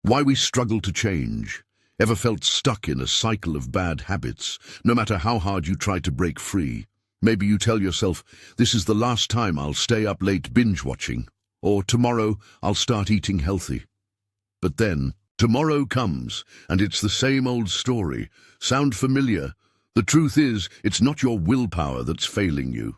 Why we struggle to change. Ever felt stuck in a cycle of bad habits, no matter how hard you try to break free? Maybe you tell yourself, this is the last time I'll stay up late binge-watching, or tomorrow I'll start eating healthy. But then, tomorrow comes, and it's the same old story. Sound familiar? The truth is, it's not your willpower that's failing you.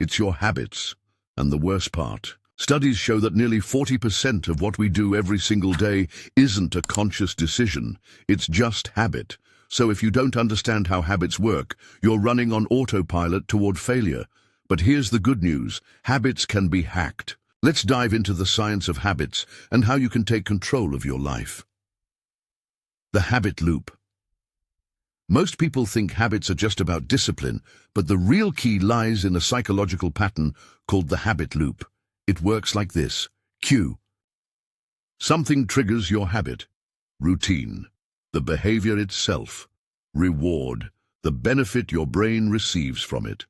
It's your habits. And the worst part, studies show that nearly 40% of what we do every single day isn't a conscious decision. It's just habit. So if you don't understand how habits work, you're running on autopilot toward failure. But here's the good news. Habits can be hacked. Let's dive into the science of habits and how you can take control of your life. The habit loop. Most people think habits are just about discipline, but the real key lies in a psychological pattern called the habit loop. It works like this. Cue. Something triggers your habit. Routine. The behavior itself. Reward. The benefit your brain receives from it.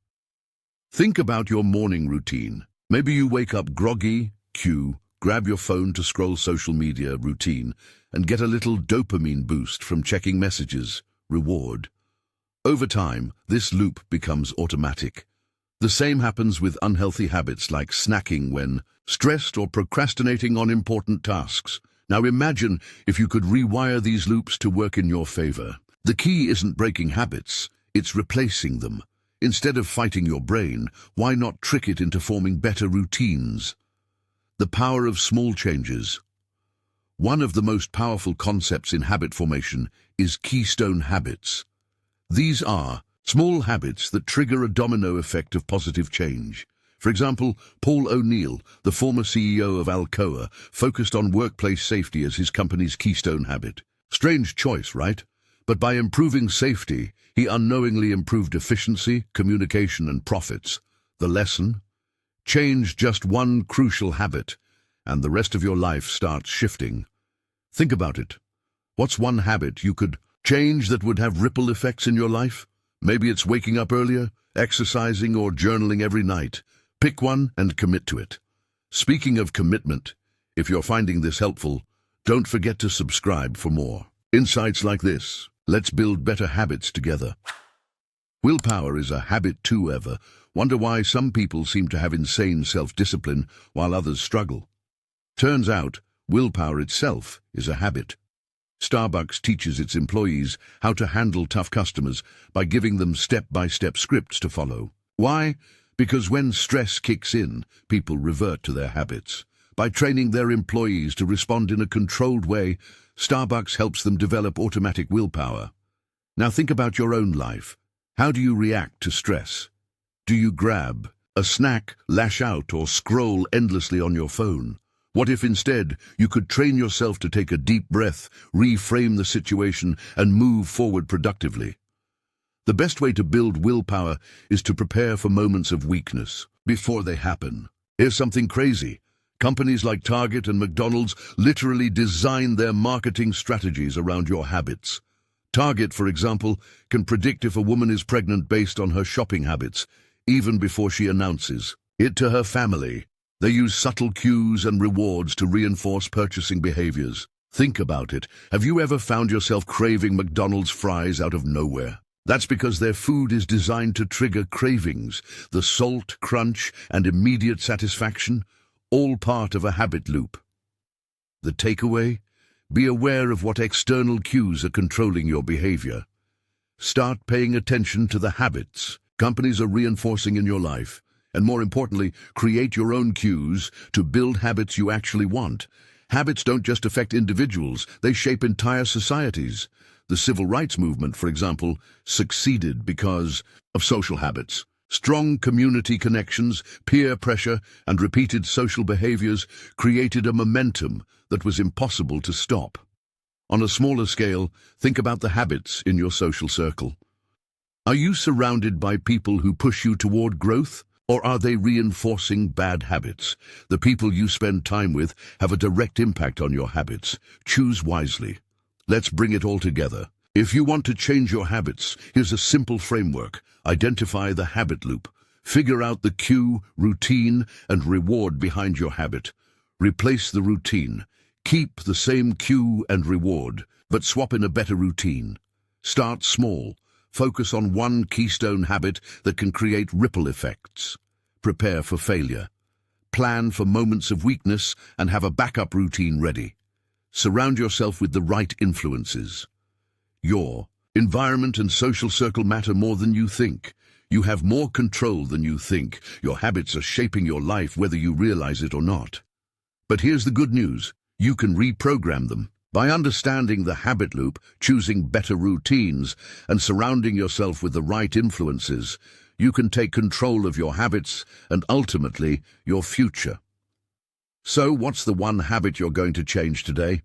Think about your morning routine. Maybe you wake up groggy. Cue. Grab your phone to scroll social media. Routine. And get a little dopamine boost from checking messages. Reward. Over time, this loop becomes automatic. The same happens with unhealthy habits like snacking when stressed or procrastinating on important tasks. Now imagine if you could rewire these loops to work in your favor. The key isn't breaking habits, it's replacing them. Instead of fighting your brain, why not trick it into forming better routines? The power of small changes. One of the most powerful concepts in habit formation is keystone habits. These are small habits that trigger a domino effect of positive change. For example, Paul O'Neill, the former CEO of Alcoa, focused on workplace safety as his company's keystone habit. Strange choice, right? But by improving safety, he unknowingly improved efficiency, communication, and profits. The lesson? Change just one crucial habit, and the rest of your life starts shifting. Think about it. What's one habit you could change that would have ripple effects in your life? Maybe it's waking up earlier, exercising, or journaling every night. Pick one and commit to it. Speaking of commitment, if you're finding this helpful, don't forget to subscribe for more insights like this. Let's build better habits together. Willpower is a habit too. Ever wonder why some people seem to have insane self-discipline while others struggle? Turns out, willpower itself is a habit. Starbucks teaches its employees how to handle tough customers by giving them step-by-step scripts to follow. Why? Because when stress kicks in, people revert to their habits. By training their employees to respond in a controlled way, Starbucks helps them develop automatic willpower. Now think about your own life. How do you react to stress? Do you grab a snack, lash out, or scroll endlessly on your phone? What if instead you could train yourself to take a deep breath, reframe the situation, and move forward productively? The best way to build willpower is to prepare for moments of weakness before they happen. Here's something crazy. Companies like Target and McDonald's literally design their marketing strategies around your habits. Target, for example, can predict if a woman is pregnant based on her shopping habits, even before she announces it to her family. They use subtle cues and rewards to reinforce purchasing behaviors. Think about it. Have you ever found yourself craving McDonald's fries out of nowhere? That's because their food is designed to trigger cravings, the salt, crunch, and immediate satisfaction, all part of a habit loop. The takeaway? Be aware of what external cues are controlling your behavior. Start paying attention to the habits companies are reinforcing in your life. And more importantly, create your own cues to build habits you actually want. Habits don't just affect individuals, they shape entire societies. The civil rights movement, for example, succeeded because of social habits. Strong community connections, peer pressure, and repeated social behaviors created a momentum that was impossible to stop. On a smaller scale, think about the habits in your social circle. Are you surrounded by people who push you toward growth? Or are they reinforcing bad habits? The people you spend time with have a direct impact on your habits. Choose wisely. Let's bring it all together. If you want to change your habits, here's a simple framework. Identify the habit loop. Figure out the cue, routine, and reward behind your habit. Replace the routine. Keep the same cue and reward, but swap in a better routine. Start small. Focus on one keystone habit that can create ripple effects. Prepare for failure. Plan for moments of weakness and have a backup routine ready. Surround yourself with the right influences. Your environment and social circle matter more than you think. You have more control than you think. Your habits are shaping your life whether you realize it or not. But here's the good news. You can reprogram them. By understanding the habit loop, choosing better routines, and surrounding yourself with the right influences, you can take control of your habits and ultimately your future. So, what's the one habit you're going to change today?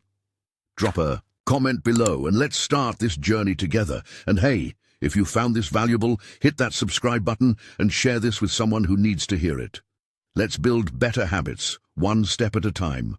Drop a comment below and let's start this journey together. And hey, if you found this valuable, hit that subscribe button and share this with someone who needs to hear it. Let's build better habits, one step at a time.